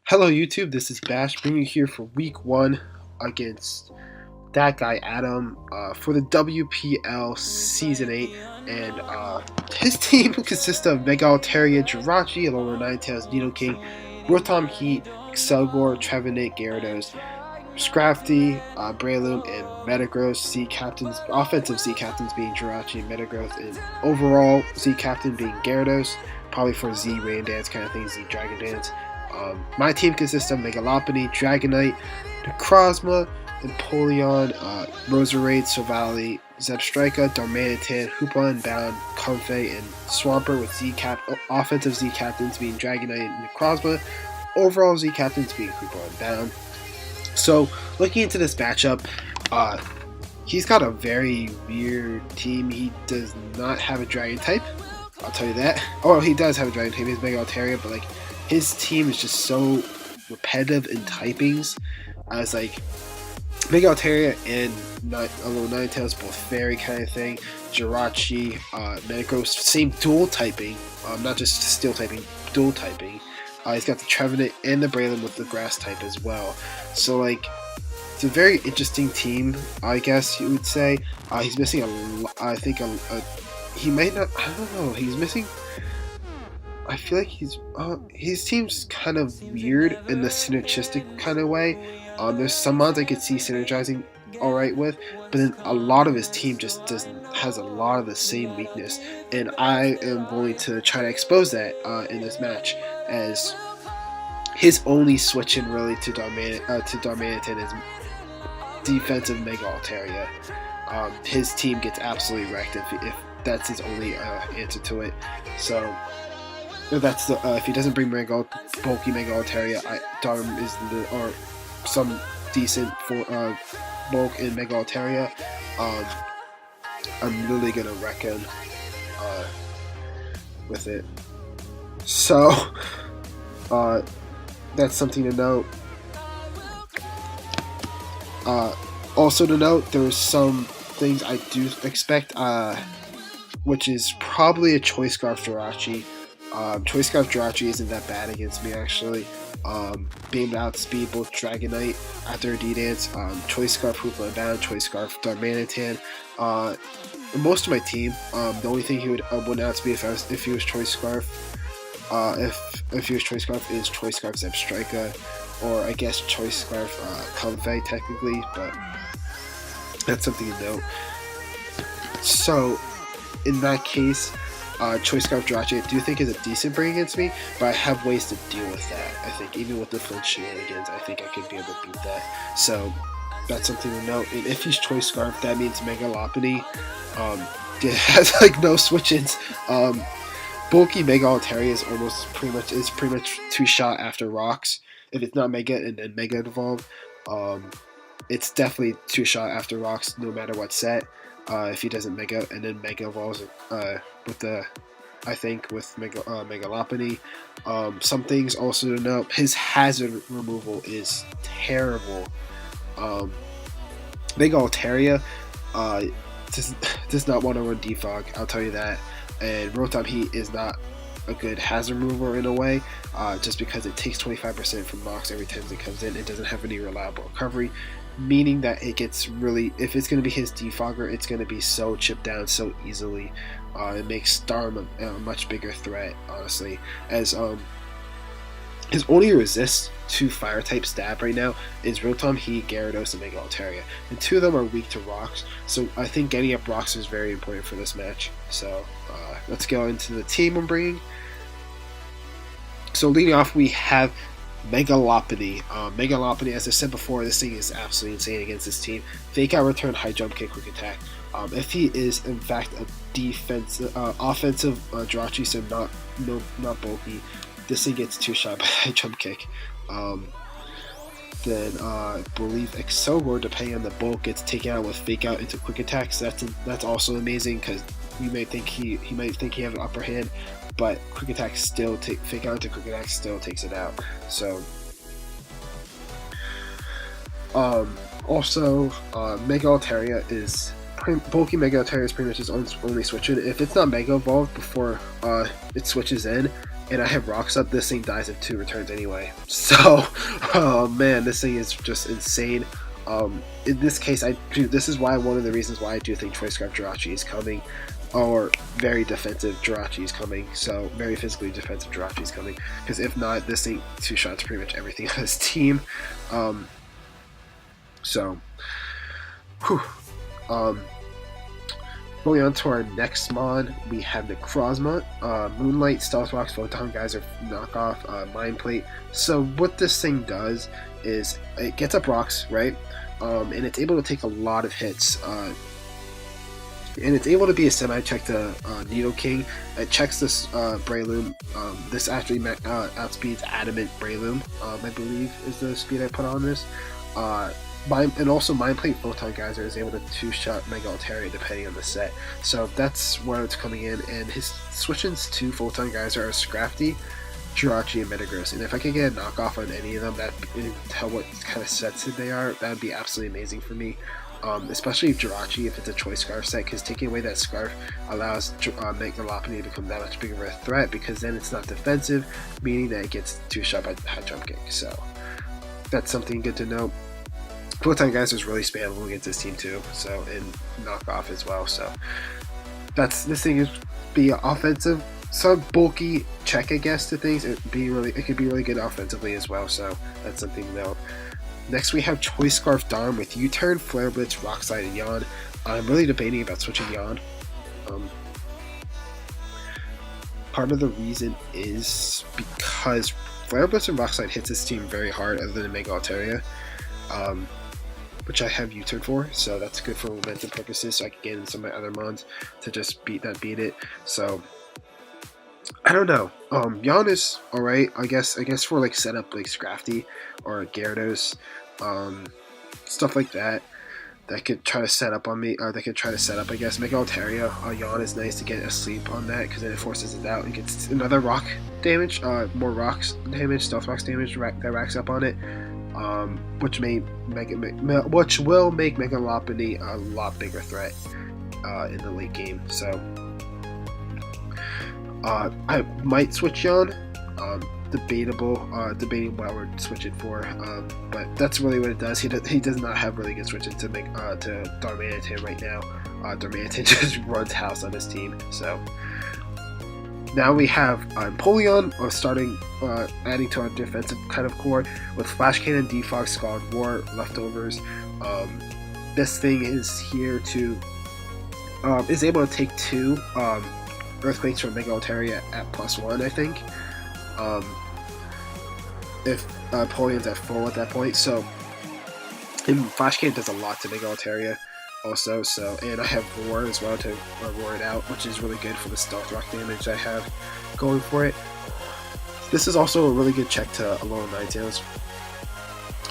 Hello YouTube, this is Bash bringing you here for week 1 against Datguyadam for the WPL Season 8, and his team consists of Mega Altaria, Jirachi, along with Ninetales, Needle King, Rotom Heat, Excelgor, Trevenant, Gyarados, Scrafty, Breloom, and Metagross. Z captains, offensive Z captains being Jirachi and Metagross, and overall Z captain being Gyarados, probably for Z Rain Dance kind of thing, Z Dragon Dance. My team consists of Mega Lopunny, Dragonite, Necrozma, Empoleon, Roserade, Silvally, Zebstrika, Darmanitan, Hoopa Unbound, Comfey, and Swampert, with offensive Z captains being Dragonite and Necrozma, overall Z captains being Hoopa Unbound. So, looking into this matchup, he's got a very weird team. He does not have a Dragon type, I'll tell you that. Oh, he does have a Dragon type, he's Mega Altaria, but like, his team is just so repetitive in typings, as like Mega Altaria and Ninetales, both fairy kind of thing. Jirachi, Metagross, same dual typing, not just steel typing, dual typing. He's got the Trevenant and the Breloom with the grass type as well. So like, it's a very interesting team, I guess you would say. He's missing he might not. I don't know. He's missing. I feel like his team's kind of weird in the synergistic kind of way. There's some mods I could see synergizing alright with, but then a lot of his team just has a lot of the same weakness, and I am going to try to expose that in this match, as his only switch in really to Darmanitan is defensive Mega Altaria. His team gets absolutely wrecked if that's his only answer to it. So. That's the if he doesn't bring bulky Mega Altaria, Darm is or some decent for bulk in Mega Altaria. I'm really gonna wreck him with it. So that's something to note. Also to note, there's some things I do expect, which is probably a Choice Scarf Jirachi. Choice Scarf Jirachi isn't that bad against me, actually. Being able to outspeed both Dragonite after a D-Dance, Choice Scarf Hoopa Unbound, Choice Scarf Darmanitan. Most of my team, the only thing he wouldn't outspeed if he was Choice Scarf, if he was Choice Scarf, is Choice Scarf Zebstrika, or I guess Choice Scarf Comfey technically, but that's something to note. So, in that case, Choice Scarf Jirachi I do think is a decent bring against me, but I have ways to deal with that. I think even with the flinch shenanigans, I think I could be able to beat that. So that's something to note. And if he's Choice Scarf, that means Mega Lopunny has like no switch-ins. Bulky Mega Altaria is pretty much 2-shot after rocks. If it's not Mega and then Mega Evolve, it's definitely 2-shot after rocks no matter what set. If he doesn't Mega and then Mega Evolves with Mega Lopunny. Some things also to note: his hazard removal is terrible. Mega Altaria does not want to run Defog, I'll tell you that. And Rotom Heat is not a good hazard remover in a way, just because it takes 25% from Mox every time it comes in. It doesn't have any reliable recovery, meaning that it gets really, if it's going to be his defogger, it's going to be so chipped down so easily. It makes Storm a much bigger threat, honestly, as his only resist to fire type stab right now is Rotom Heat, Gyarados, and Mega Altaria, and 2 of them are weak to rocks, so I think getting up rocks is very important for this match. So let's go into the team I'm bringing. So leading off, we have Mega Lopunny. Mega Lopunny, as I said before, this thing is absolutely insane against this team. Fake Out Return, High Jump Kick, Quick Attack. If he is in fact a offensive Jirachi, so not bulky, this thing gets 2-shot by High Jump Kick. Then I believe Excelgor, depending on the bulk, gets taken out with Fake Out into Quick Attacks. That's also amazing, because you may think he has an upper hand, but Quick Attack still Fake Out into Quick Attack still takes it out. So also Mega Altaria is bulky Mega Altaria is pretty much his only switch in. If it's not Mega Evolved before it switches in, and I have rocks up, this thing dies in 2 returns anyway. So, oh man, this thing is just insane. In this case, this is why one of the reasons why I do think Choice Scarf Jirachi is coming, or very defensive Jirachi is coming. So very physically defensive Jirachi is coming. Because if not, this thing 2-shots pretty much everything on his team. Going on to our next mod, we have the Necrozma, Moonlight, Stealth Rocks, Photon Geyser, Knockoff, Mind Plate. So what this thing does is it gets up rocks, right? And it's able to take a lot of hits. And it's able to be a semi-check to Needle King. It checks this Breloom. This actually outspeeds Adamant Breloom, I believe is the speed I put on this. And also Mind Plate Photon Geyser is able to 2-shot Mega Altaria depending on the set. So that's where it's coming in, and his switch-ins to Photon Geyser are Scrafty, Jirachi, and Metagross. And if I could get a knockoff on any of them, and tell what kind of sets they are, that would be absolutely amazing for me. Especially Jirachi if it's a Choice Scarf set, because taking away that Scarf allows Mega Lopunny to become that much bigger of a threat, because then it's not defensive, meaning that it gets 2-shot by High Jump Kick. So that's something good to know. Photon Geyser is really spammable against this team too, so, and knockoff as well. So this thing is be offensive, some bulky check, I guess, to things. It could be really good offensively as well. So that's something to note. Next we have Choice Scarf Dom with U-Turn, Flare Blitz, Rock Slide, and Yawn. I'm really debating about switching Yawn. Part of the reason is because Flare Blitz and Rock Slide hits this team very hard, other than Mega Altaria. Which I have U-Turn for, so that's good for momentum purposes, so I can get in some of my other mods to just beat it. So I don't know. Yawn is alright, I guess for like setup like Scrafty or Gyarados, stuff like that. That could try to set up on me, or they could try to set up, I guess. Mega Altaria, Yawn is nice to get asleep on that, because then it forces it out and gets another rock damage, more rocks damage, Stealth Rocks damage that racks up on it. Which will make Mega Lopunny a lot bigger threat in the late game. So I might switch Yawn. Debating what I would switch it for, but that's really what it does. He does not have really good switches to make to Darmanitan right now. Darmanitan just runs house on his team. So now we have Empoleon adding to our defensive kind of core with Flash Cannon, Defog, Scald War, Leftovers. This thing is here to is able to take 2 Earthquakes from Mega Altaria at +1, I think. If Empoleon's at full at that point, so and Flash Cannon does a lot to Mega Altaria also, so, and I have Roar as well to roar it out, which is really good for the Stealth Rock damage I have going for it. This is also a really good check to Alolan Ninetales.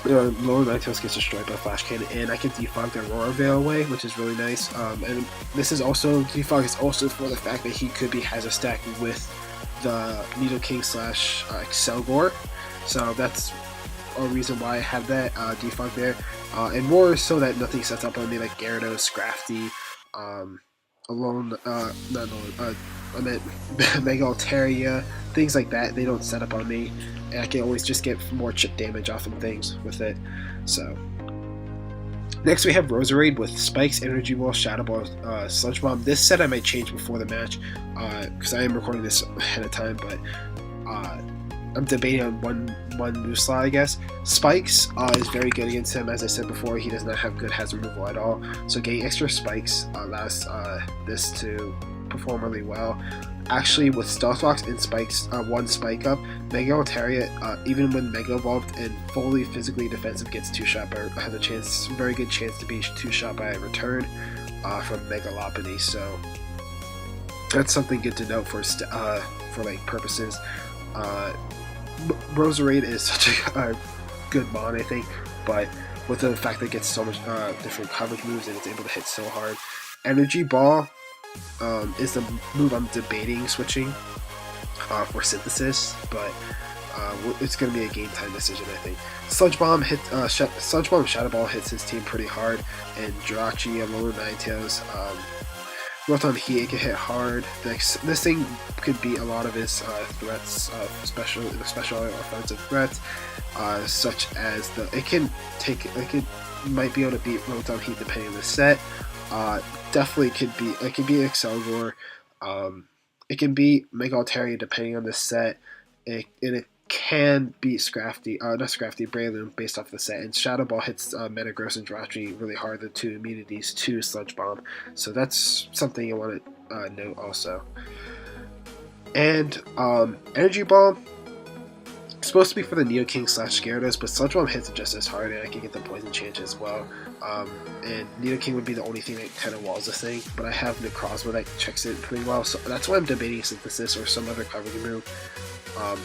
Alolan Ninetales gets destroyed by Flash Cannon, and I can defog the Aurora Veil away, which is really nice. And this is also, defog is also for the fact that he has a stack with the Needle King / Excelgor, so that's a reason why I have that defog there. And Roar is so that nothing sets up on me like Gyarados, Scrafty, Mega Altaria, things like that. They don't set up on me, and I can always just get more chip damage off of things with it. So next we have Roserade with Spikes, Energy Ball, Shadow Ball, Sludge Bomb. This set I might change before the match, because I am recording this ahead of time, but I'm debating on one move slot, I guess. Spikes is very good against him. As I said before, he does not have good hazard removal at all, so getting extra spikes allows this to perform really well. Actually, with Stealth Rocks and spikes, 1 spike up, Mega Altaria, even when Mega Evolved and fully physically defensive, gets 2-shot, but has a very good chance to be 2-shot by a return from Mega Lopunny. So that's something good to note for like purposes. Roserade is such a good mod, I think, but with the fact that it gets so much different coverage moves and it's able to hit so hard. Energy Ball is the move I'm debating switching for Synthesis, but it's going to be a game time decision, I think. Sludge Bomb Shadow Ball hits his team pretty hard, and Jirachi and Lower Ninetales. Rotom Heat can hit hard. This thing could beat a lot of his threats, special offensive threats, such as it might be able to beat Rotom Heat depending on the set. Definitely could beat Excelgor. It can beat Mega Altaria depending on the set. And it can beat Breloom based off the set. And Shadow Ball hits Metagross and Jirachi really hard, the two immunities to Sludge Bomb. So that's something you want to note also. And Energy Ball, supposed to be for the Neo King / Gyarados, but Sludge Bomb hits it just as hard, and I can get the Poison Change as well. And Neo King would be the only thing that kind of walls the thing, but I have Necrozma that checks it pretty well, so that's why I'm debating Synthesis or some other coverage move.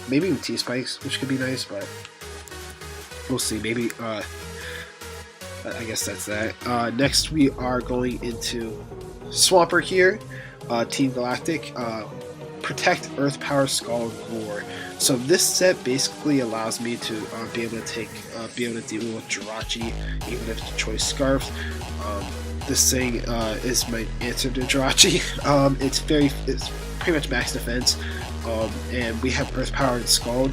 Maybe even T-Spikes, which could be nice, but we'll see. Maybe, I guess that's that. Next we are going into Swampert here, Team Galactic, Protect, Earth Power, Scald, Roar. So this set basically allows me to be able to deal with Jirachi, even if it's Choice Scarf. This thing is my answer to Jirachi. It's pretty much max defense, and we have Earth Power and Scald.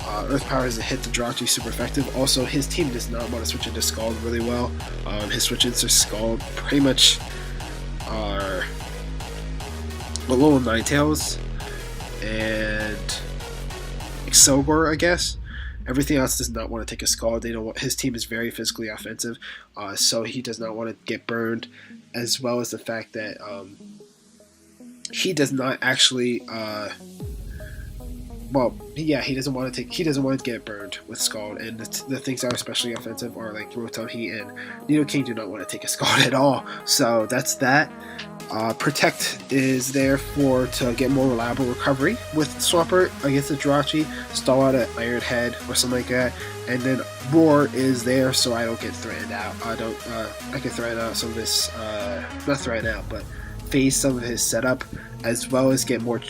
Earth Power is a hit to Jirachi, super effective. Also, his team does not want to switch into Scald really well. His switch-ins to Scald pretty much are below Ninetales and Excelgor, I guess. Everything else does not want to take a Scald. His team is very physically offensive, so he does not want to get burned, as well as the fact that he does not actually. He doesn't want to get burned with Scald, and the things that are especially offensive are like Rotom Heat and Neo King do not want to take a Scald at all. So that's that. Protect is there to get more reliable recovery with Swampert against the Jirachi, stall out an Iron Head or something like that, and then Roar is there so I don't get threatened out. I can threaten out some of this, not threaten out, but phase some of his setup, as well as get more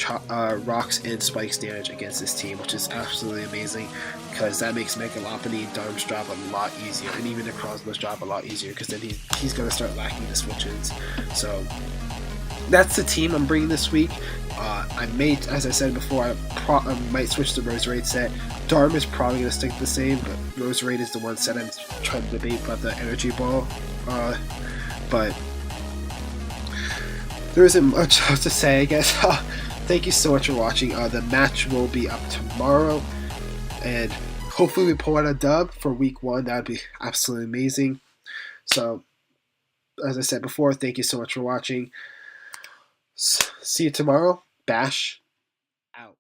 rocks and spikes damage against this team, which is absolutely amazing, because that makes Mega Lopunny and Darm's job a lot easier, and even Necrozma's job a lot easier, because then he's going to start lacking the switches. So that's the team I'm bringing this week. As I said before, I might switch to Roserade set. Darm is probably going to stick the same, but Roserade is the one set I'm trying to debate about the Energy Ball. But there isn't much else to say, I guess. Thank you so much for watching. The match will be up tomorrow, and hopefully we pull out a dub for week 1. That would be absolutely amazing. So, as I said before, thank you so much for watching. See you tomorrow. Bash.